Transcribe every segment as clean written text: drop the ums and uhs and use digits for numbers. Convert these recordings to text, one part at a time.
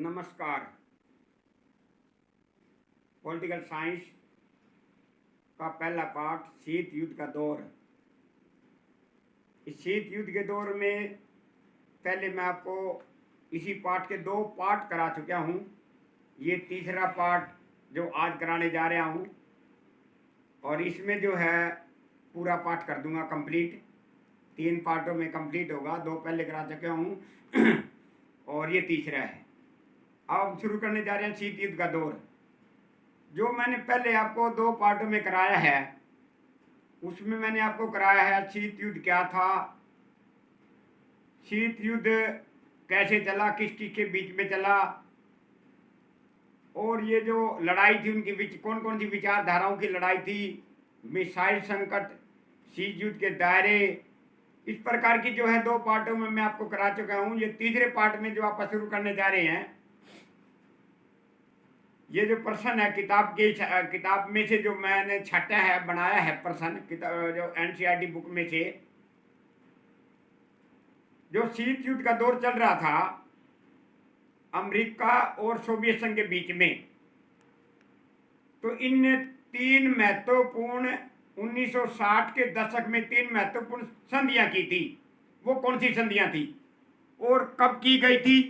नमस्कार। Political science का पहला पाठ शीत युद्ध का दौर। इस शीत युद्ध के दौर में पहले मैं आपको इसी पाठ के 2 पाठ करा चुका हूँ। ये तीसरा पाठ जो आज कराने जा रहा हूँ, और इसमें जो है पूरा पाठ कर दूंगा कंप्लीट। 3 पार्टों में कंप्लीट होगा। 2 पहले करा चुका हूँ और ये तीसरा है। अब शुरू करने जा रहे हैं शीत युद्ध का दौर। जो मैंने पहले आपको 2 पार्टों में कराया है, उसमें मैंने आपको कराया है शीत युद्ध क्या था, शीत युद्ध कैसे चला, किस किस के बीच में चला, और ये जो लड़ाई थी उनके बीच कौन कौन सी विचारधाराओं की लड़ाई थी, मिसाइल संकट, शीत युद्ध के दायरे, इस प्रकार की जो है 2 पार्टों में मैं आपको करा चुका हूँ। ये तीसरे पार्ट में जो आप शुरू करने जा रहे हैं, ये जो प्रश्न है किताब में से जो मैंने छाटा है, बनाया है प्रश्न जो एनसीईआरटी बुक में से, जो शीत युद्ध का दौर चल रहा था अमेरिका और सोवियत संघ के बीच में, तो इन 3 महत्वपूर्ण 1960 के दशक में 3 महत्वपूर्ण संधियां की थी। वो कौन सी संधियां थी और कब की गई थी,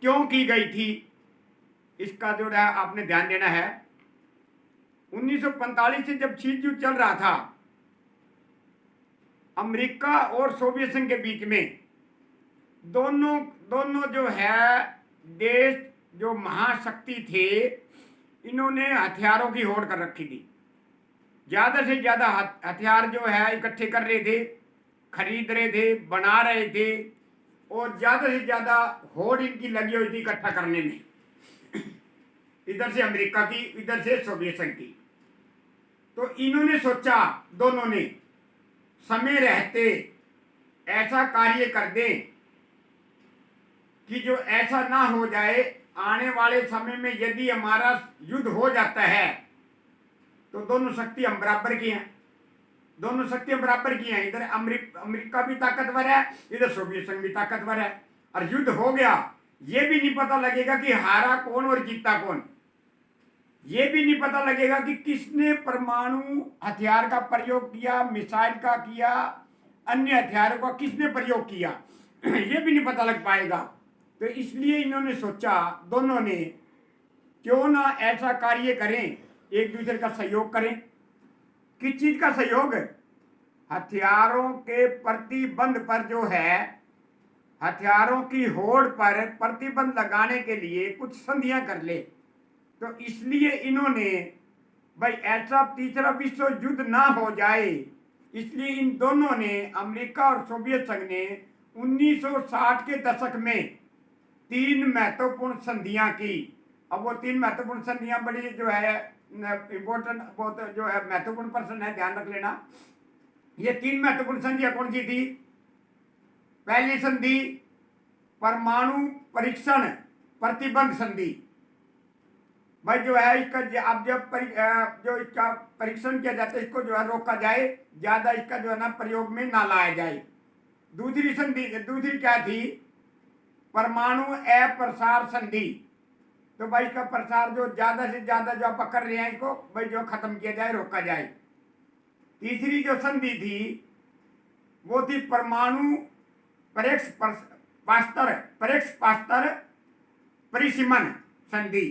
क्यों की गई थी, इसका जो है आपने ध्यान देना है। 1945 से जब शीत युद्ध चल रहा था अमेरिका और सोवियत संघ के बीच में, दोनों जो है देश जो महाशक्ति थे, इन्होंने हथियारों की होड़ कर रखी थी। ज़्यादा से ज़्यादा हथियार जो है इकट्ठे कर रहे थे, खरीद रहे थे, बना रहे थे, और ज़्यादा से ज़्यादा होड़ इनकी लगी हुई थी इकट्ठा करने में। इधर से अमेरिका की, इधर से सोवियत संघ की। तो इन्होंने सोचा, दोनों ने समय रहते ऐसा कार्य कर दें कि जो ऐसा ना हो जाए आने वाले समय में यदि हमारा युद्ध हो जाता है तो दोनों शक्ति हम बराबर की हैं, दोनों शक्तियां बराबर की हैं। इधर अमेरिका भी ताकतवर है, इधर सोवियत संघ भी ताकतवर है, और युद्ध हो गया ये भी नहीं पता लगेगा कि हारा कौन और जीता कौन। ये भी नहीं पता लगेगा कि किसने परमाणु हथियार का प्रयोग किया, मिसाइल का किया, अन्य हथियारों का किसने प्रयोग किया, ये भी नहीं पता लग पाएगा। तो इसलिए इन्होंने सोचा, दोनों ने, क्यों ना ऐसा कार्य करें, एक दूसरे का सहयोग करें। किस चीज का सहयोग? हथियारों के प्रतिबंध पर, जो है हथियारों की होड़ पर प्रतिबंध लगाने के लिए कुछ संधियां कर ले। तो इसलिए इन्होंने, भाई ऐसा तीसरा विश्व युद्ध ना हो जाए, इसलिए इन दोनों ने, अमेरिका और सोवियत संघ ने 1960 के दशक में 3 महत्वपूर्ण संधियां की। अब वो 3 महत्वपूर्ण संधियां बड़ी जो है इम्पोर्टेंट, बहुत जो है महत्वपूर्ण प्रश्न है, ध्यान रख लेना। ये 3 महत्वपूर्ण संधियां कौन सी थी? पहली संधि परमाणु परीक्षण प्रतिबंध संधि। भाई जो है इसका अब जब जो इसका परीक्षण किया जाता है, इसको जो है रोका जाए, ज्यादा इसका जो है ना प्रयोग में ना लाया जाए। दूसरी संधि, दूसरी क्या थी? परमाणु अप्रसार संधि। तो भाई इसका प्रसार जो ज्यादा से ज्यादा जो आप कर रहे हैं, इसको भाई जो खत्म किया जाए, रोका जाए। तीसरी जो संधि थी वो थी परमाणु परेक्ष परिसीमन संधि।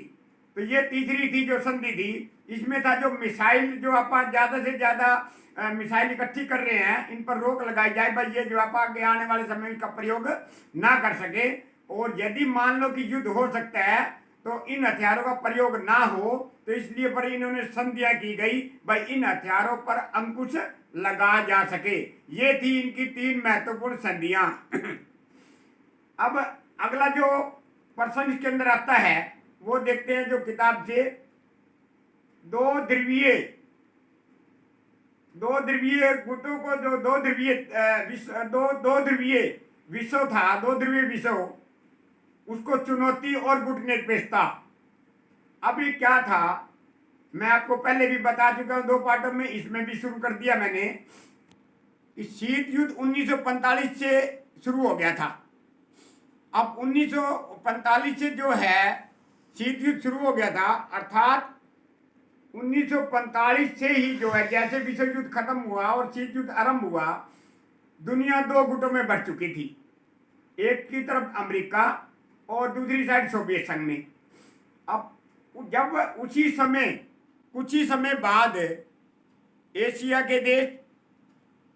तो ये तीसरी थी जो संधि थी। इसमें था जो मिसाइल, जो आप ज्यादा से ज्यादा मिसाइल इकट्ठी कर रहे हैं, इन पर रोक लगाई जाए, भाई ये जो आप आगे आने वाले समय का प्रयोग ना कर सके। और यदि मान लो कि युद्ध हो सकता है तो इन हथियारों का प्रयोग ना हो, तो इसलिए पर इन्होंने संधियां की गई, भाई इन हथियारों पर अंकुश लगा जा सके। ये थी इनकी 3 महत्वपूर्ण संधियां। अब अगला जो प्रश्न इसके अंदर आता है वो देखते हैं, जो किताब से दो ध्रुवीय गुटों को, जो दो ध्रुवीय विश्व था, 2 ध्रुवीय विश्व, उसको चुनौती और गुट निरपेक्षता। अभी क्या था, मैं आपको पहले भी बता चुका हूं 2 पार्टों में, इसमें भी शुरू कर दिया मैंने। शीत युद्ध 1945 से शुरू हो गया था। अब 1945 से जो है शीत युद्ध शुरू हो गया था, अर्थात 1945 से ही जो है जैसे विश्व युद्ध खत्म हुआ और शीत युद्ध आरंभ हुआ, दुनिया दो गुटों में बढ़ चुकी थी। एक की तरफ अमेरिका और दूसरी साइड सोवियत संघ में। अब जब उसी समय कुछ ही समय बाद एशिया के देश,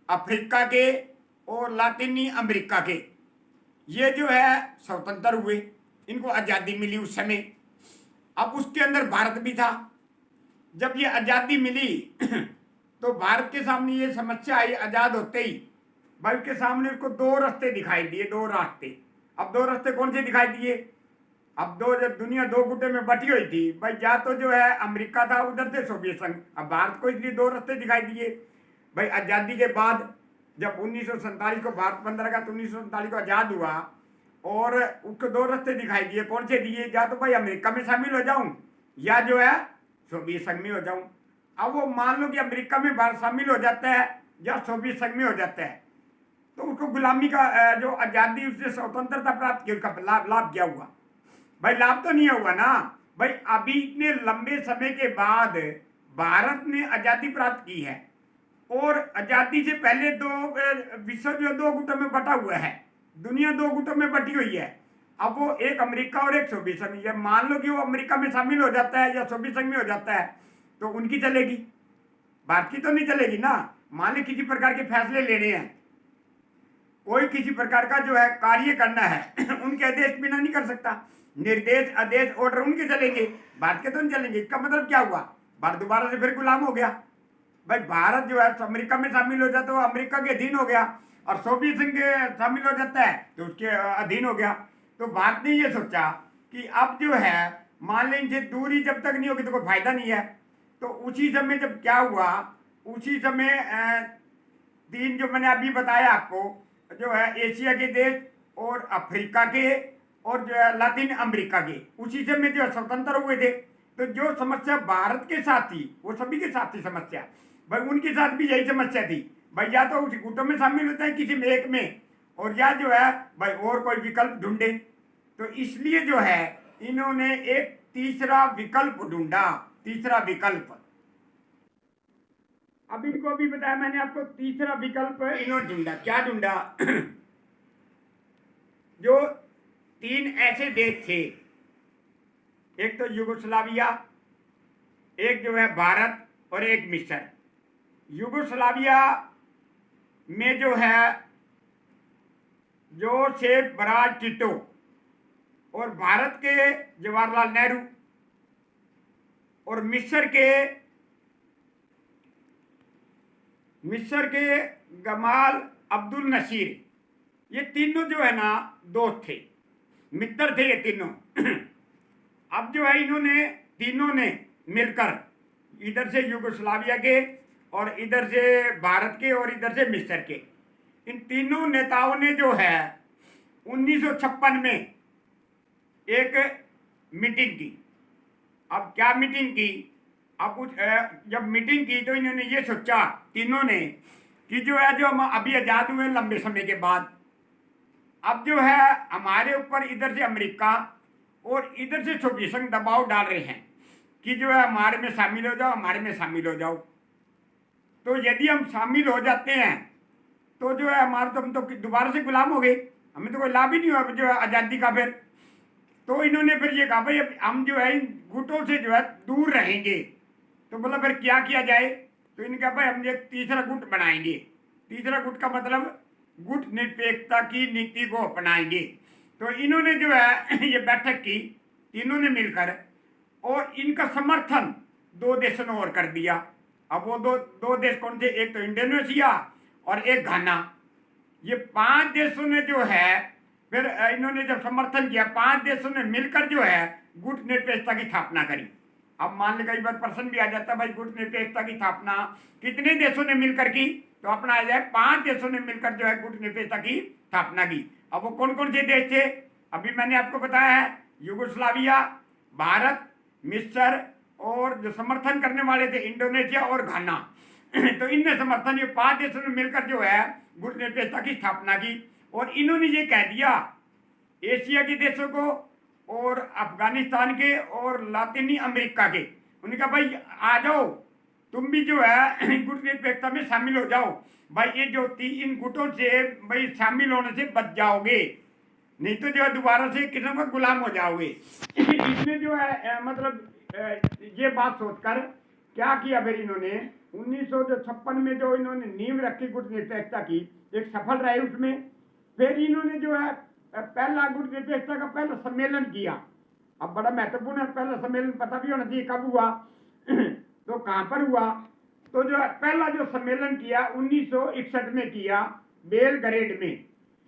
अफ्रीका के और लातिनी अमेरिका के, ये जो है स्वतंत्र हुए, इनको आज़ादी मिली उस समय। अब उसके अंदर भारत भी था। जब ये आज़ादी मिली तो भारत के सामने ये समस्या आई, आज़ाद होते ही भाई उसके सामने उसको दो रास्ते दिखाई दिए, दो रास्ते। अब दो रास्ते कौन से दिखाई दिए? अब जब दुनिया दो गुटे में बटी हुई थी भाई, या तो जो है अमेरिका था, उधर से सोवियत संघ। अब भारत को इसलिए दो रास्ते दिखाई दिए भाई। आज़ादी के बाद जब 1947 को भारत बंद रखा तो 1947 को आज़ाद हुआ और उसको दो रास्ते दिखाई दिए। कौन से दिए? या तो भाई अमेरिका में शामिल हो जाऊं या जो है सोवियत संघ में हो जाऊं। अब वो मान लो कि अमेरिका में भारत शामिल हो जाता है या सोवियत संघ में हो जाता है, तो उसको गुलामी का जो आज़ादी, उससे स्वतंत्रता प्राप्त की, उसका लाभ क्या हुआ? भाई लाभ तो नहीं हुआ ना भाई। अभी इतने लंबे समय के बाद भारत ने आज़ादी प्राप्त की है और आज़ादी से पहले विश्व जो दो गुटों में बटा हुआ है, दुनिया दो गुटों में बटी हुई है। अब वो एक अमेरिका और एक सोवियत संघ। ये मान लो कि वो अमेरिका में शामिल हो जाता है या सोवियत संघ में हो जाता है तो उनकी चलेगी, भारत की तो नहीं चलेगी ना। मान लो किसी प्रकार के फैसले लेने हैं, कोई किसी प्रकार का जो है कार्य करना है उनके आदेश बिना नहीं कर सकता। निर्देश, आदेश, ऑर्डर उनके चलेंगे, भारत के तो नहीं चलेंगे। इसका मतलब क्या हुआ? भारत दोबारा से फिर गुलाम हो गया। भाई भारत जो है अमेरिका में शामिल हो जाता है तो अमेरिका के अधीन हो गया, और सोवियत संघ के शामिल हो जाता है तो उसके अधीन हो गया। तो भारत ने ये सोचा कि अब जो है मान लें इनसे दूरी जब तक नहीं होगी तो कोई फायदा नहीं है। तो उसी समय जब क्या हुआ, उसी समय तीन जो मैंने अभी बताया आपको, जो है एशिया के देश और अफ्रीका के और जो है लातिन अमेरिका के, उसी समय जो स्वतंत्र हुए थे। तो जो समस्या भारत के साथ थी वो सभी के साथ थी समस्या। भाई उनके साथ भी यही समस्या थी भाई, या तो उस गुटों में शामिल होता है किसी में एक में, और या जो है भाई और कोई विकल्प ढूंढे। तो इसलिए जो है इन्होंने एक तीसरा विकल्प ढूंढा, तीसरा विकल्प। अब इनको अभी बताया मैंने आपको, तीसरा विकल्प इन्होंने ढूंढा। क्या ढूंढा? जो तीन ऐसे देश थे, एक तो युगोस्लाविया, एक जो है भारत और एक मिस्र। युगोस्लाविया में जो है जोसेफ बराज टिटो, और भारत के जवाहरलाल नेहरू, और मिस्र के गमाल अब्दुल नसीर। ये तीनों जो है ना दोस्त थे, मित्र थे ये तीनों। अब जो है इन्होंने तीनों ने मिलकर, इधर से युगोस्लाविया के और इधर से भारत के और इधर से मिस्र के, इन तीनों नेताओं ने जो है 1956 में एक मीटिंग की। अब क्या मीटिंग की? अब जब मीटिंग की तो इन्होंने ये सोचा तीनों ने कि जो है जो हम अभी आज़ाद हुए लंबे समय के बाद, अब जो है हमारे ऊपर इधर से अमेरिका और इधर से सोवियत संघ दबाव डाल रहे हैं कि जो है हमारे में शामिल हो जाओ, हमारे में शामिल हो जाओ। तो यदि हम शामिल हो जाते हैं तो जो है हमारे तो, हम तो दोबारा से गुलाम हो गए, हमें तो कोई लाभ ही नहीं हुआ जो है आज़ादी का। फिर तो इन्होंने फिर ये कहा भाई अब हम जो है इन गुटों से जो है दूर रहेंगे। तो बोला फिर क्या किया जाए? तो इन्होंने कहा भाई हम एक तीसरा गुट बनाएंगे। तीसरा गुट का मतलब गुट निरपेक्षता की नीति को अपनाएंगे। तो इन्होंने जो है ये बैठक की तीनों ने मिलकर, और इनका समर्थन दो देशों ने और कर दिया। अब वो दो देश कौन थे? एक तो इंडोनेशिया और एक घाना। ये 5 देशों ने जो है फिर इन्होंने जब समर्थन किया, 5 देशों ने मिलकर जो है गुट निरपेक्षता की स्थापना करी। अब मान लो कई बार प्रश्न भी आ जाता है भाई गुट निरपेक्षता की स्थापना कितने देशों ने मिलकर की? तो अपना आ जाए 5 देशों ने मिलकर जो है गुट निरपेक्षता की स्थापना की। अब वो कौन कौन से देश थे? अभी मैंने आपको बताया है, युगोस्लाविया, भारत, मिस्र, और जो समर्थन करने वाले थे इंडोनेशिया और घाना। तो इनने समर्थन, ये 5 देशों ने मिलकर जो है गुट निरपेक्षता की स्थापना की। और इन्होंने ये कह दिया एशिया के देशों को और अफगानिस्तान के और लातिनी अमेरिका के। उन्होंने कहा भाई आ जाओ, तुम भी जो है गुट निरपेक्षता में शामिल हो जाओ भाई। ये जो इन गुटों से भाई शामिल होने से बच जाओगे, नहीं तो जो है दोबारा से किस्म का गुलाम हो जाओगे। इसमें जो है मतलब ये बात सोचकर क्या किया फिर इन्होंने 1956 में जो इन्होंने नींव रखी गुट निरपेक्षता की, एक सफल रहे उसमें। फिर इन्होंने जो है पहला गुट निरपेक्षता का पहला सम्मेलन किया। अब बड़ा महत्वपूर्ण है, पहला सम्मेलन पता भी होना चाहिए कब हुआ तो कहां पर हुआ। तो जो पहला जो सम्मेलन किया 1961 में किया बेलग्रेड में।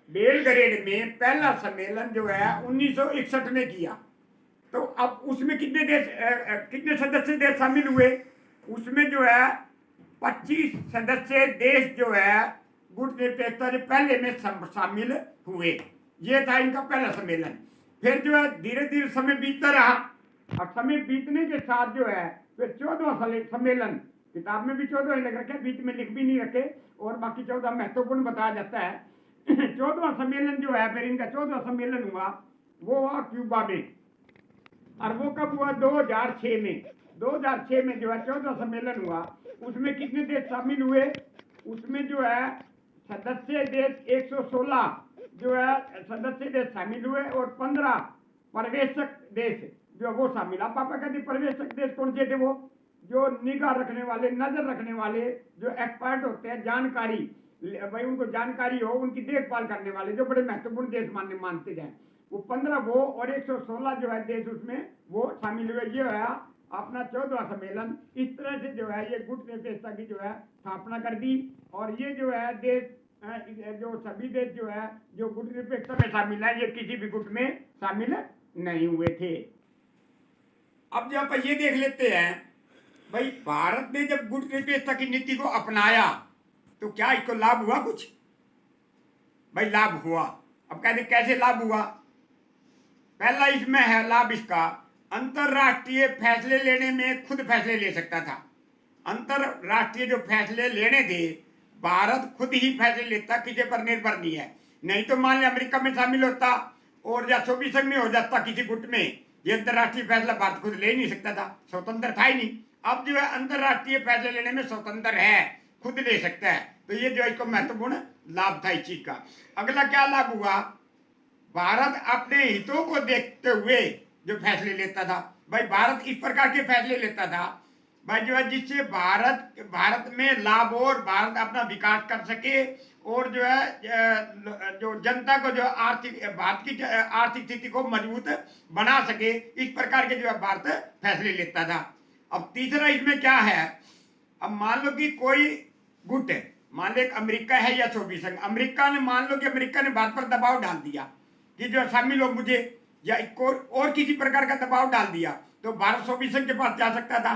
बेलग्रेड में पहला सम्मेलन जो है 1961 में किया। तो अब उसमें कितने सदस्य देश शामिल हुए? उसमें जो है 25 सदस्य देश जो है गुट निरपेक्षता से पहले में शामिल हुए। ये था इनका पहला सम्मेलन। फिर जो है धीरे धीरे समय बीतता रहा। अब समय बीतने के साथ जो है फिर 14वां सम्मेलन, किताब में भी 14 लिख रखे, बीच में लिख भी नहीं रखे, और बाकी 14 महत्वपूर्ण बताया जाता है। 14वां सम्मेलन जो है फिर इनका 14वां सम्मेलन हुआ, वो हुआ क्यूबा में। और वो कब हुआ? 2006 में। 2006 में जो है 14वां सम्मेलन हुआ। उसमें कितने देश शामिल हुए? उसमें जो है सदस्य देश 116 जो है सदस्य देश शामिल हुए और 15 पर्यवेक्षक देश जो वो शामिल। अब पापा कहते पर्यवेक्षक देश कौन से थे? वो जो निगाह रखने वाले, नजर रखने वाले, जो एक्सपर्ट होते हैं, जानकारी भाई उनको जानकारी हो, उनकी देखभाल करने वाले, जो बड़े महत्वपूर्ण देश मानते जाए, वो 15 वो और 116 जो है देश उसमें वो शामिल हुए। ये है अपना 14वां सम्मेलन। इस तरह से जो है ये गुट निरपेक्षता की जो है स्थापना कर दी। और ये जो है देश जो सभी देश जो है जो गुट निरपेक्षता में शामिल है, ये किसी भी गुट में शामिल नहीं हुए थे। अब जब ये देख लेते हैं भाई भारत ने जब गुट निरपेक्षता की नीति को अपनाया तो क्या इसको लाभ हुआ? कुछ भाई लाभ हुआ। अब कहते कैसे लाभ हुआ? पहला इसमें है लाभ इसका, अंतरराष्ट्रीय फैसले लेने में खुद फैसले ले सकता था। अंतरराष्ट्रीय जो फैसले लेने थे भारत खुद ही फैसले लेता, किसी पर निर्भर नहीं है। नहीं तो मान लिया अमेरिका में शामिल होता और या सोवियत संघ में हो जाता किसी गुट में, ये अंतरराष्ट्रीय फैसला भारत खुद ले नहीं सकता था, स्वतंत्र था ही नहीं। अब जो है अंतरराष्ट्रीय फैसले लेने में स्वतंत्र है, खुद ले सकता है। तो ये जो इसको महत्वपूर्ण लाभ था इस चीज का। अगला क्या लाभ हुआ? भारत अपने हितों को देखते हुए जो फैसले लेता था, भाई भारत इस प्रकार के फैसले लेता था भाई जो है जिससे भारत में लाभ हो और भारत अपना विकास कर सके और जो है जो जनता को जो भारत की आर्थिक स्थिति को मजबूत बना सके, इस प्रकार के जो है भारत फैसले लेता था। अब तीसरा इसमें क्या है? अब मान लो कि कोई गुट है, मान लो एक अमेरिका है या सोवियत संघ, अमेरिका ने मान लो कि अमेरिका ने भारत पर दबाव डाल दिया कि जो शामिल हो मुझे, या और किसी प्रकार का दबाव डाल दिया, तो भारत सोवियत संघ के पास जा सकता था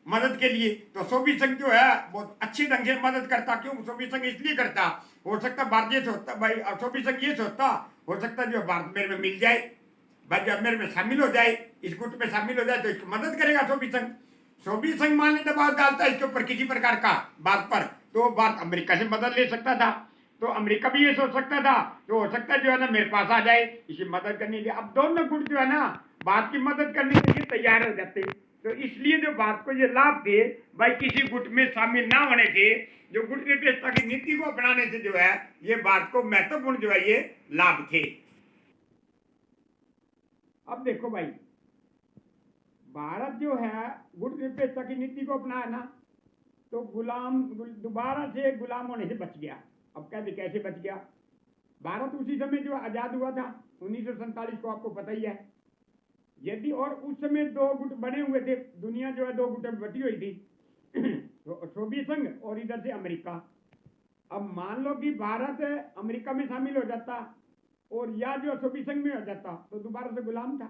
मदद के लिए। तो सोवियत संघ जो है बहुत अच्छे ढंग से मदद करता। क्यों सोवियत संघ? इसलिए करता, हो सकता भारत ये सोचता भाई सोवियत संघ ये सोचता हो सकता जो भारत मेरे में मिल जाए, भाई जब मेरे में शामिल हो जाए, इस गुट में शामिल हो जाए तो इसकी मदद करेगा सोवियत संघ। सोवियत संघ मान ली दबाव डालता है इसके ऊपर किसी प्रकार का बात पर, तो भारत अमेरिका से मदद ले सकता था। तो अमेरिका भी ये सोच सकता था तो हो सकता है जो है ना मेरे पास आ जाए इसी मदद करने के लिए। अब दोनों गुट जो है ना भारत की मदद करने के लिए तैयार हो जाते। तो इसलिए जो भारत को ये लाभ थे भाई किसी गुट में शामिल ना होने से, जो गुट निरपेक्षता की नीति को अपनाने से जो है ये भारत को महत्वपूर्ण जो है ये लाभ थे। अब देखो भाई भारत जो है गुट निरपेक्षता की नीति को अपनाया ना तो दोबारा से गुलाम होने से बच गया। अब कहते कैसे बच गया? भारत उसी समय जो आजाद हुआ था 1947 को, आपको पता ही है। यदि और उस समय दो गुट बने हुए थे, दुनिया जो है दो गुटों में बटी हुई थी, सोवियत संघ और इधर से अमेरिका। अब मान लो कि भारत अमेरिका में शामिल हो जाता और या जो सोवियत संघ में हो जाता तो दोबारा से गुलाम था,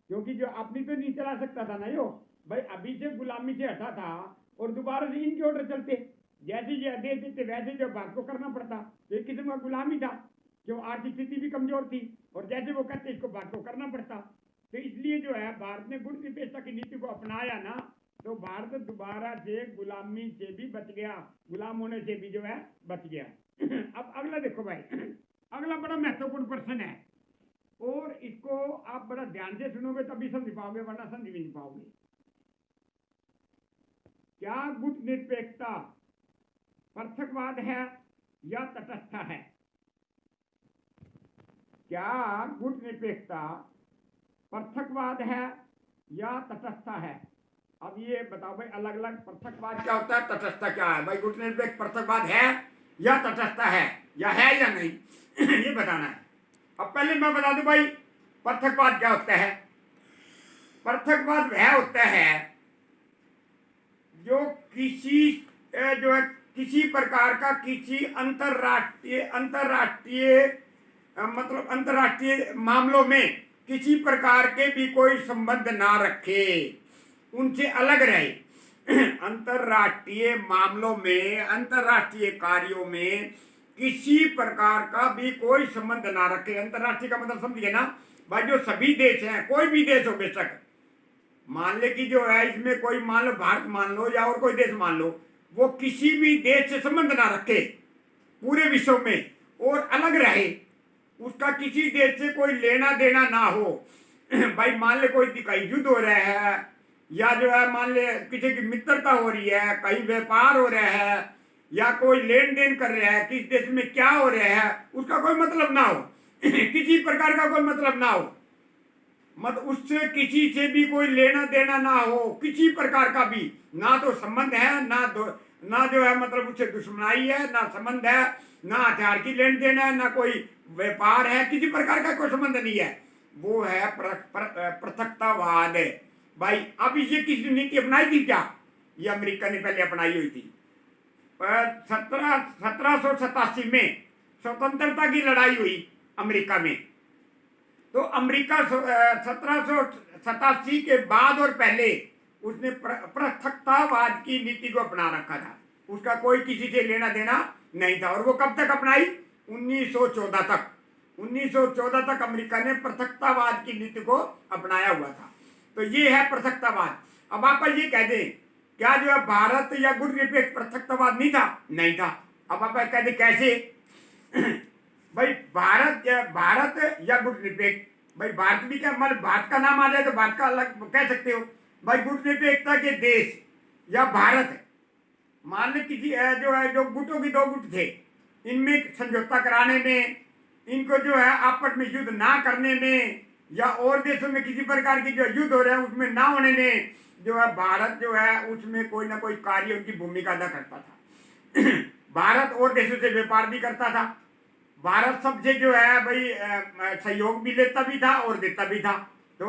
क्योंकि जो अपनी तो नहीं चला सकता था ना यो भाई, अभी से गुलामी से हटा था और दोबारा से इनके ऑर्डर चलते, जैसे ये आदेश देते वैसे जो भारत को करना पड़ता। तो एक किस्म का गुलामी था, क्यों आर्थिक स्थिति भी कमजोर थी और जैसे वो करते इसको भारत को करना पड़ता। तो इसलिए जो है भारत ने गुट निरपेक्षता की नीति को अपनाया ना तो भारत दोबारा से गुलामी से भी बच गया, गुलाम होने से भी जो है बच गया। अब अगला देखो भाई, अगला बड़ा महत्वपूर्ण प्रश्न है और इसको आप बड़ा ध्यान से सुनोगे तभी समझ पाओगे, वरना समझ भी नहीं पाओगे। क्या गुट निरपेक्षता पृथकवाद है या तटस्थ है? क्या गुट निरपेक्षता पृथकवाद है या तटस्थ है? अब ये बताओ भाई, अलग अलग पृथकवाद क्या होता है, तटस्थ क्या है? भाई गुट निरपेक्ष पृथकवाद है या तटस्थ है या नहीं ये बताना है। अब पहले मैं बता दूं भाई पृथकवाद क्या होता है। पृथकवाद वह होता है जो किसी प्रकार का किसी अंतरराष्ट्रीय मामलों में किसी प्रकार के भी कोई संबंध ना रखे, उनसे अलग रहे। अंतरराष्ट्रीय मामलों में, अंतरराष्ट्रीय कार्यों में किसी प्रकार का भी कोई संबंध ना रखे। अंतरराष्ट्रीय का मतलब समझिए ना भाई, जो सभी देश हैं, कोई भी देश हो बेशक, मान ले कि जो है इसमें कोई, मान लो भारत मान लो या और कोई देश मान लो, वो किसी भी देश से संबंध ना रखे पूरे विश्व में और अलग रहे, उसका किसी देश से कोई लेना देना ना हो। भाई मान ले कोई कहीं युद्ध हो रहा है या जो है मान ले किसी की मित्रता हो रही है, कहीं व्यापार हो रहा है या कोई लेन देन कर रहा है, किस देश में क्या हो रहा है उसका कोई मतलब ना हो। किसी प्रकार का कोई मतलब ना हो, मत उससे किसी से भी कोई लेना देना ना हो, किसी प्रकार का भी, ना तो संबंध है ना जो है मतलब उससे दुश्मनाई है, ना संबंध है, ना हथियार की लेन देन है, ना कोई व्यापार है, किसी प्रकार का कोई संबंध नहीं है। वो है पृथकतावाद। भाई अब ये किसी नीति अपनाई थी क्या? ये अमेरिका ने पहले अपनाई हुई थी। 1787 में स्वतंत्रता की लड़ाई हुई अमेरिका में, तो अमेरिका 1787 के बाद और पहले उसने पृथकतावाद की नीति को अपना रखा था, उसका कोई किसी से लेना देना नहीं था। और वो कब तक अपनाई? 1914 तक। 1914 तक अमेरिका ने पृथकतावाद की नीति को अपनाया हुआ था। तो ये है पृथकतावाद। अब आप ये कह दें क्या जो है भारत या गुट निरपेक्ष पृथकतावाद नहीं था? नहीं था। अब आप कह दें कैसे? भाई भारत या गुट निरपेक्ष, भाई भारत भी क्या, मतलब भारत का नाम आ जाए तो भारत का अलग कह सकते हो। भाई गुट निरपेक्षता के देश या भारत, मान लो किसी जो है जो गुटों की दो गुट थे, इनमें समझौता कराने में, इनको जो है आपस में युद्ध ना करने में, या और देशों में किसी प्रकार की जो युद्ध हो रहे हैं उसमें ना होने में, जो है भारत जो है उसमें कोई ना कोई कार्य उनकी भूमिका अदा करता था। भारत और देशों से व्यापार भी करता था, भारत सबसे जो है भाई सहयोग भी लेता भी था और देता भी था। तो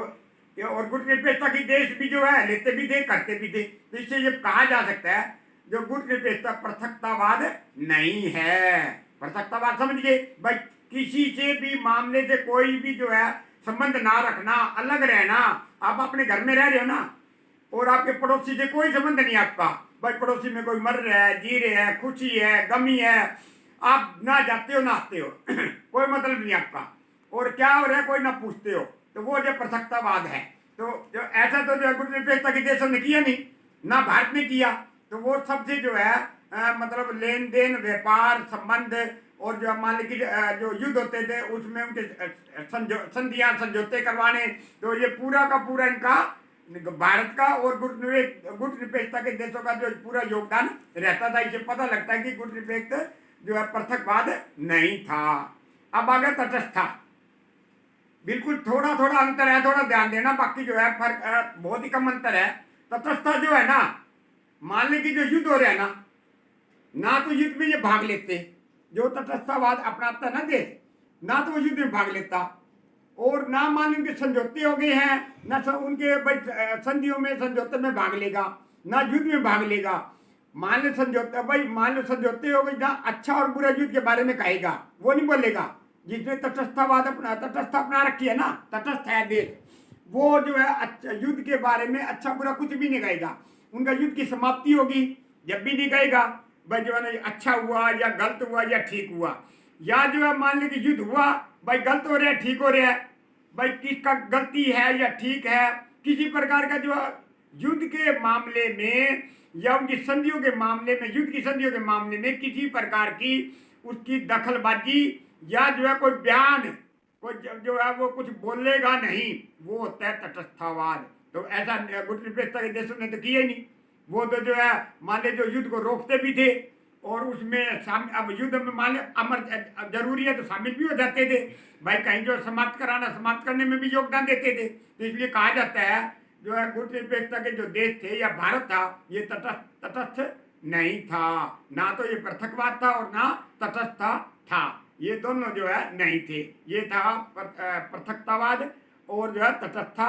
और गुट निरपेक्षता की देश भी जो है लेते भी थे, करते भी थे। तो इससे ये कहा जा सकता है जो गुट निरपेक्षता पृथकतावाद नहीं है। पृथकतावाद समझिए भाई, किसी से भी मामले से कोई भी जो है संबंध ना रखना, अलग रहना। आप अपने घर में रह रहे हो ना, और आपके पड़ोसी से कोई संबंध नहीं आपका। भाई पड़ोसी में कोई मर रहा है, जी रहे हैं, खुशी है, गमी है, आप ना जाते हो ना आते हो, कोई मतलब नहीं आपका, और क्या हो रहा है कोई ना पूछते हो। तो वो जो पृथकतावाद है, तो जो ऐसा तो जो गुट निरपेक्षता के देशों ने किया नहीं, ना भारत ने किया। तो वो सबसे जो है मतलब लेन देन, व्यापार, संबंध, और जो मान लीजिए जो युद्ध होते थे उसमें उनके संधियां समझौते करवाने, तो ये पूरा का पूरा इनका भारत का और गुट निरपेक्षता के देशों का जो पूरा योगदान रहता था। इसे पता लगता है कि गुट निरपेक्ष जो है पृथकवाद नहीं था। अब आ गया तटस्थ। बिल्कुल थोड़ा थोड़ा अंतर है, थोड़ा ध्यान देना, बाकी जो है फर्क बहुत ही कम अंतर है। तटस्थ जो है ना, मान लें कि जो युद्ध हो रहा है ना तो युद्ध में ये भाग लेते, जो तटस्थवाद अपनाता ना देश, ना तो वो युद्ध में भाग लेता, और ना मान लो उनके समझौते हो गए हैं, ना उनके संधियों में समझौते में भाग लेगा, ना युद्ध में भाग लेगा। मान लो समझौते, भाई मान लो समझौते हो गए, ना अच्छा और बुरा युद्ध के बारे में कहेगा, वो नहीं बोलेगा। जिसने तटस्थवाद तटस्थ अपना रखी है ना, तटस्थ है देश, वो जो है अच्छा युद्ध के बारे में अच्छा बुरा कुछ भी नहीं कहेगा। उनका युद्ध की समाप्ति होगी जब भी नहीं कहेगा भाई जो है ना अच्छा हुआ या गलत हुआ या ठीक हुआ, या जो है मान ली कि युद्ध हुआ, भाई गलत हो रहा है ठीक हो रहा है, भाई किसका गलती है या ठीक है, किसी प्रकार का जो युद्ध के मामले में या उनकी संधियों के मामले में, युद्ध की संधियों के मामले में किसी प्रकार की उसकी दखलबाजी या जो है कोई बयान, कोई जो है वो कुछ बोलेगा नहीं, वो होता है तटस्थतावाद। तो ऐसा गुटनिरपेक्षता के देशों ने तो किया ही नहीं। वो तो जो है मान ले जो युद्ध को रोकते भी थे और उसमें अब युद्ध में मान ले अमर जरूरी है तो शामिल भी हो जाते थे भाई, कहीं जो समाप्त कराना समाप्त करने में भी योगदान देते थे। तो इसलिए कहा जाता है जो है गुटनिरपेक्षता के जो देश थे या भारत था ये तटस्थ नहीं था, ना तो ये पृथकवाद था और ना तटस्थता था, ये दोनों जो है नहीं थे। ये था पृथकतावाद और जो है तटस्थता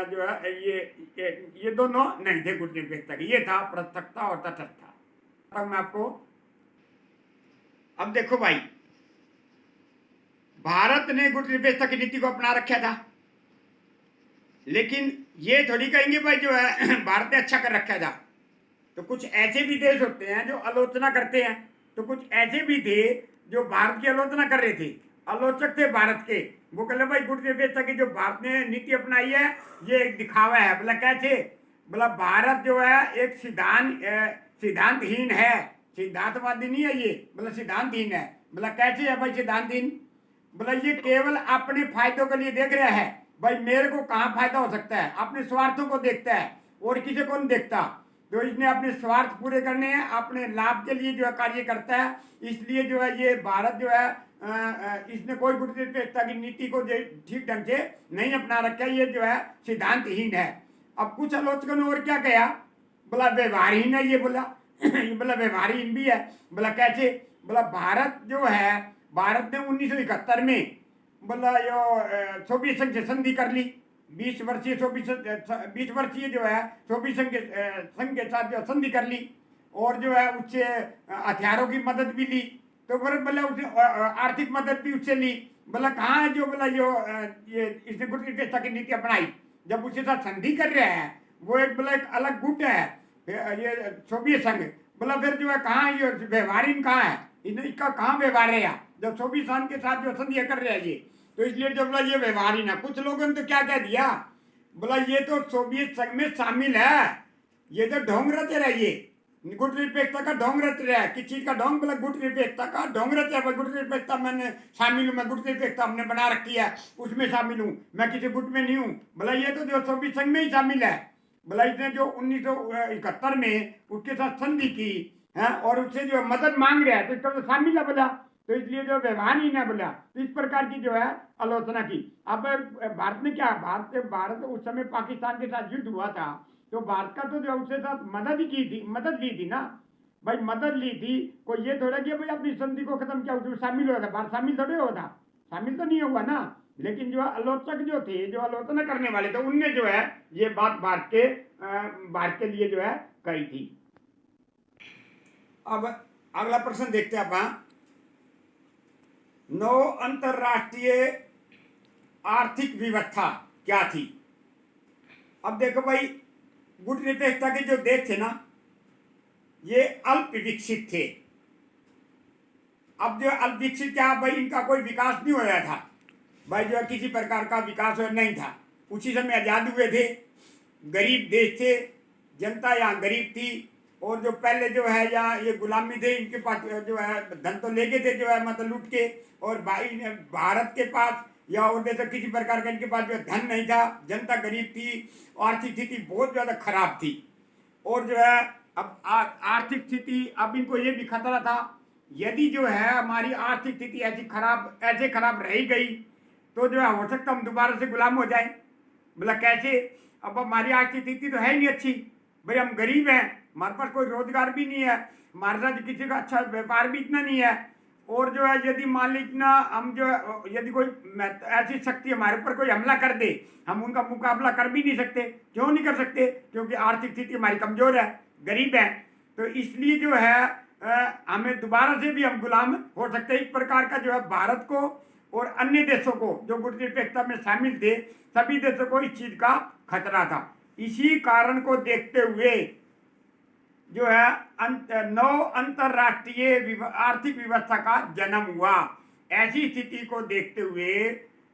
जो है ये दोनों नहीं थे गुटनिरपेक्षता के, ये था पृथकता और तटस्थता। अब मैं आपको अब देखो भाई, भारत ने गुटनिरपेक्षता की नीति को अपना रखा था, लेकिन ये थोड़ी कहेंगे भाई जो है भारत ने अच्छा कर रखा था। तो कुछ ऐसे भी देश होते हैं जो आलोचना करते हैं, तो कुछ ऐसे भी थे जो भारत की आलोचना कर रहे थे, आलोचक थे भारत के। वो कह भाई गुटनिरपेक्षता की जो भारत ने नीति अपनाई है ये एक दिखावा है। बोला कैसे? बोला भारत जो है एक सिद्धांतहीन है, सिद्धांतवादी नहीं है ये, बोला सिद्धांतहीन है। बोला कैसे है भाई सिद्धांतहीन? बोला ये केवल अपने फायदों के लिए देख रहा है भाई, मेरे को कहाँ फायदा हो सकता है, अपने स्वार्थों को देखता है और किसी को नहीं देखता। तो इसने अपने स्वार्थ पूरे करने हैं, अपने लाभ के लिए जो है कार्य करता है। इसलिए जो है ये भारत जो है इसने कोई गुटनिरपेक्षता की नीति को ठीक ढंग से नहीं अपना रखा, ये जो है सिद्धांतहीन है। अब कुछ आलोचकों ने और क्या कहा? बोला व्यवहारहीन है ये, बोला बोला व्यवहारहीन भी है। बोला कैसे? बोला भारत जो है, भारत ने 1971 में बोला यो सोवियत संघ से संधि कर ली, 20 वर्षीय जो है सोवियत संघ के साथ जो संधि कर ली और जो है उससे हथियारों की मदद भी ली। तो बोला उसने आर्थिक मदद भी उससे ली। बोला कहाँ है जो बोला ये इसने गुटनिरपेक्षता की नीति अपनाई? जब उसके साथ संधि कर रहा है वो एक बोला एक अलग गुट है ये सोवियत संघ। बोला फिर जो है कहाँ ये व्यवहारहीन कहाँ है, इसका कहाँ व्यवहार है जब सोवियत संघ के साथ जो संधि कर रहा है ये? तो इसलिए जो बोला ये व्यवहारहीन है। कुछ लोगों ने तो क्या कह दिया? बोला ये तो सोवियत संघ में शामिल है, ये तो ढोंग रच रहा है, ये गुटनिरपेक्षता का ढोंग रच रहा है। किस चीज का ढोंग? बोला गुटनिरपेक्षता का ढोंग रच रहा है। गुटनिरपेक्षता मैंने शामिल हूँ, मैं गुटनिरपेक्षता हमने बना रखी है उसमें शामिल हूँ, मैं किसी गुट में नहीं हूँ। बोला ये तो जो सोवियत संघ में ही शामिल है। बोला इसने जो 1971 में उसके साथ संधि की है और उससे जो मदद मांग रहा है तो इसका तो शामिल है। बोला तो इसलिए जो व्यवहारहीन है। बोला तो इस प्रकार की जो है आलोचना की। अब भारत ने क्या, भारत उस समय पाकिस्तान के साथ युद्ध हुआ था तो भारत का तो जो उसके साथ मदद ही की थी, मदद ली थी ना भाई, मदद ली थी। कोई ये थोड़ा कि भाई अपनी संधि को खत्म किया उसमें शामिल हुआ था, भारत शामिल थोड़े हुआ था, शामिल तो नहीं हुआ ना। लेकिन जो आलोचक जो थे, जो आलोचना करने वाले थे, उनने जो है ये बात भारत के लिए जो है कही थी। अब अगला प्रश्न देखते हैं आप। 9 अंतरराष्ट्रीय आर्थिक व्यवस्था क्या थी? अब देखो भाई गुटनिरपेक्षता के जो देश थे ना ये अल्प विकसित थे। अब जो अल्प विकसित क्या भाई, इनका कोई विकास नहीं हो रहा था भाई, जो है किसी प्रकार का विकास नहीं था। उसी समय आजाद हुए थे, गरीब देश थे, जनता यहाँ गरीब थी और जो पहले जो है यहाँ ये गुलामी थे, इनके पास जो है धन तो लेके थे जो है मतलब लूट के, और भाई भारत के पास या और जैसे किसी प्रकार का इनके पास जो धन नहीं था, जनता गरीब थी, आर्थिक स्थिति बहुत ज़्यादा खराब थी। और जो है अब आर्थिक स्थिति, अब इनको ये भी खतरा था यदि जो है हमारी आर्थिक स्थिति ऐसे खराब रही गई तो जो है हो सकता हम दोबारा से गुलाम हो जाए। बोला कैसे? अब हमारी आर्थिक स्थिति तो है ही नहीं अच्छी भाई, हम गरीब हैं, हमारे पास कोई रोजगार भी नहीं है, हमारे साथ किसी का अच्छा व्यापार भी इतना नहीं है, और जो है यदि मान लीजिए हम जो यदि कोई ऐसी शक्ति हमारे ऊपर कोई हमला कर दे, हम उनका मुकाबला कर भी नहीं सकते। क्यों नहीं कर सकते? क्योंकि आर्थिक स्थिति हमारी कमजोर है, गरीब है। तो इसलिए जो है हमें दोबारा से भी हम गुलाम हो सकते हैं। इस प्रकार का जो है भारत को और अन्य देशों को जो गुटनिरपेक्षता में शामिल थे, सभी देशों को इस चीज का खतरा था। इसी कारण को देखते हुए जो है 9 अंतरराष्ट्रीय आर्थिक व्यवस्था का जन्म हुआ। ऐसी स्थिति को देखते हुए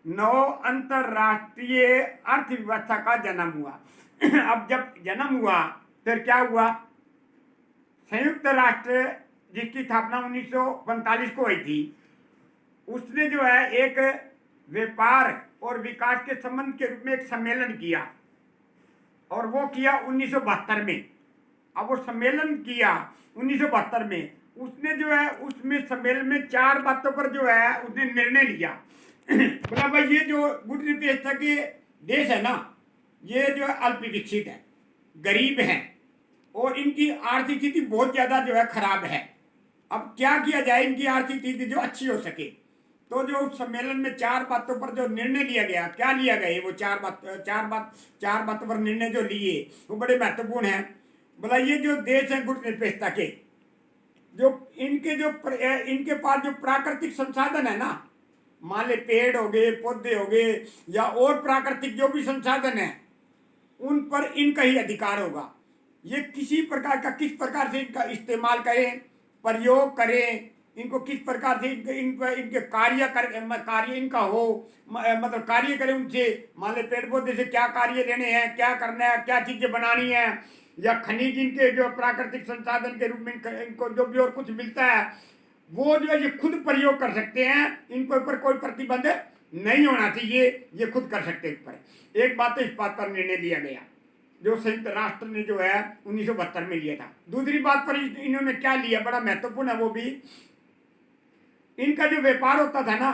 9 अंतरराष्ट्रीय अर्थव्यवस्था का जन्म हुआ। अब जब जन्म हुआ फिर क्या हुआ? संयुक्त राष्ट्र जिसकी स्थापना 1945 को हुई थी, उसने जो है एक व्यापार और विकास के संबंध के रूप में एक सम्मेलन किया, और वो किया 1972 में। अब वो सम्मेलन किया 1972 में, उसने जो है उसमें सम्मेलन में 4 बातों पर जो है उसने निर्णय लिया। बोला भाई ये जो गुट निरपेक्षता के देश है ना, ये जो है अल्प विकसित है, गरीब है, और इनकी आर्थिक स्थिति बहुत ज़्यादा जो है खराब है। अब क्या किया जाए इनकी आर्थिक स्थिति जो अच्छी हो सके। तो जो सम्मेलन में 4 बातों पर जो निर्णय लिया गया, क्या लिया गया, वो 4 बातों पर निर्णय जो लिए वो बड़े महत्वपूर्ण हैं। बोला ये जो देश है गुट निरपेक्षता के, जो इनके पास जो प्राकृतिक संसाधन है ना, मान ले पेड़ हो गए, पौधे हो गए, या और प्राकृतिक जो भी संसाधन है, उन पर इनका ही अधिकार होगा। ये किसी प्रकार का किस प्रकार से इनका इस्तेमाल करें, प्रयोग करें, इनको किस प्रकार से इनके कार्य इनका हो, मतलब कार्य करें उनसे। मान ले पेड़ पौधे से क्या कार्य लेने हैं, क्या करना है, क्या चीज़ें बनानी है, या खनिज इनके जो प्राकृतिक संसाधन के रूप में इनको जो भी और कुछ मिलता है, वो जो है ये खुद प्रयोग कर सकते हैं। इनके ऊपर कोई प्रतिबंध नहीं होना चाहिए, ये खुद कर सकते हैं। पर एक बात तो इस बात पर निर्णय लिया गया जो संयुक्त राष्ट्र ने जो है 1972 में लिया था। दूसरी बात पर इन्होंने क्या लिया, बड़ा महत्वपूर्ण है वो भी, इनका जो व्यापार होता था ना,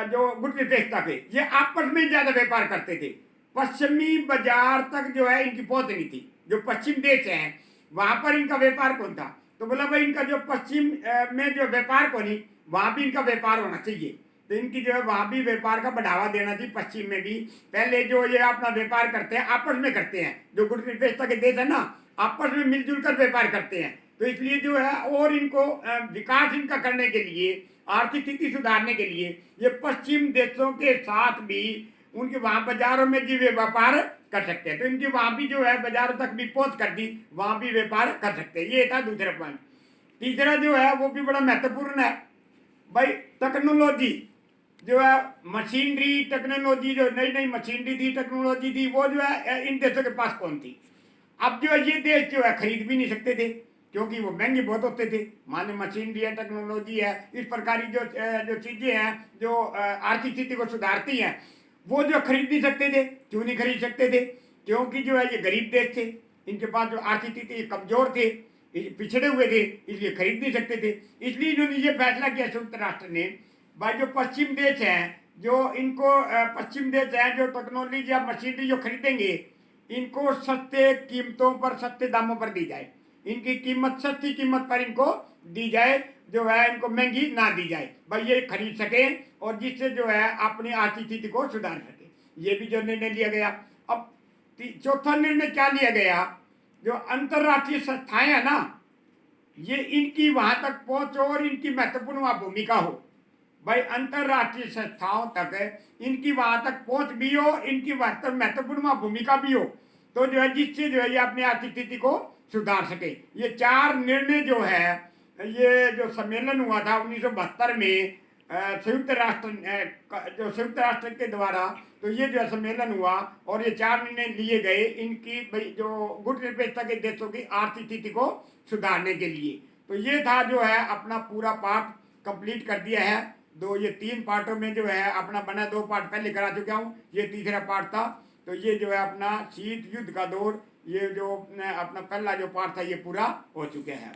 जो गुट निरपेक्षता के, ये आपस में ज्यादा व्यापार करते थे। पश्चिमी बाजार तक जो है इनकी पहुंच नहीं थी। जो पश्चिम देश हैं वहां पर इनका व्यापार कौन था, तो बोला भाई इनका जो पश्चिम में जो व्यापार को नहीं, वहां भी इनका व्यापार होना चाहिए। तो इनकी जो है वहां भी व्यापार का बढ़ावा देना चाहिए। पश्चिम में भी पहले जो ये अपना व्यापार करते हैं आपस में करते हैं, जो गुट निरपेक्षता के देश है ना, आपस में मिलजुल कर व्यापार करते हैं। तो इसलिए जो है और इनको विकास इनका करने के लिए, आर्थिक स्थिति सुधारने के लिए, ये पश्चिम देशों के साथ भी उनके वहां बाजारों में भी वे व्यापार कर सकते हैं। तो इनके वहां भी जो है बाजारों तक भी पहुंच कर दी, वहां भी व्यापार कर सकते हैं। ये था दूसरा पॉइंट। तीसरा जो है वो भी बड़ा महत्वपूर्ण है भाई, टेक्नोलॉजी जो है, मशीनरी टेक्नोलॉजी, जो नई नई मशीनरी थी, टेक्नोलॉजी थी, वो जो है इन देशों के पास कौन थी। अब जो है ये देश जो है खरीद भी नहीं सकते थे, क्योंकि वो महंगे बहुत होते थे। मान लो मशीनरी है, टेक्नोलॉजी है, इस प्रकार की जो चीज़ें हैं जो आर्थिक स्थिति को सुधारती हैं, वो जो खरीद नहीं सकते थे। क्यों नहीं खरीद सकते थे, क्योंकि जो है ये गरीब देश थे, इनके पास जो आर्थिक स्थिति कमजोर थे, पिछड़े हुए थे, इसलिए खरीद नहीं सकते थे। इसलिए इन्होंने ये फैसला किया संयुक्त राष्ट्र ने, भाई जो पश्चिम देश हैं, जो इनको पश्चिम देश हैं जो टेक्नोलॉजी या मशीनरी जो खरीदेंगे, इनको सस्ते कीमतों पर, सस्ते दामों पर दी जाए। इनकी कीमत सस्ती कीमत पर इनको दी जाए, जो है इनको महंगी ना दी जाए, भाई ये खरीद सके, और जिससे जो है अपनी आर्थिक स्थिति को सुधार सके। ये भी जो निर्णय लिया गया। अब चौथा निर्णय क्या लिया गया, जो अंतर्राष्ट्रीय संस्थाएं है ना, ये इनकी वहां तक पहुंच और इनकी महत्वपूर्ण वहां भूमिका हो। भाई अंतर्राष्ट्रीय संस्थाओं तक इनकी वहां तक पहुंच भी हो, इनकी महत्वपूर्ण वहां भूमिका भी हो, तो जो है जिससे जो है ये अपनी आर्थिक स्थिति को सुधार सके। ये 4 निर्णय जो है, ये जो सम्मेलन हुआ था 1972 में संयुक्त राष्ट्र के द्वारा, तो ये जो सम्मेलन हुआ और ये 4 निर्णय लिए गए इनकी जो गुट निरपेक्षता के देशों की आर्थिक स्थिति को सुधारने के लिए। तो ये था जो है अपना पूरा पार्ट कंप्लीट कर दिया है। ये 3 पार्टों में जो है अपना बना, 2 पार्ट पहले करा चुका हूँ, ये तीसरा पार्ट था। तो ये जो है अपना शीत युद्ध का दौर, ये जो अपना पहला जो पार्ट था ये पूरा हो चुका है।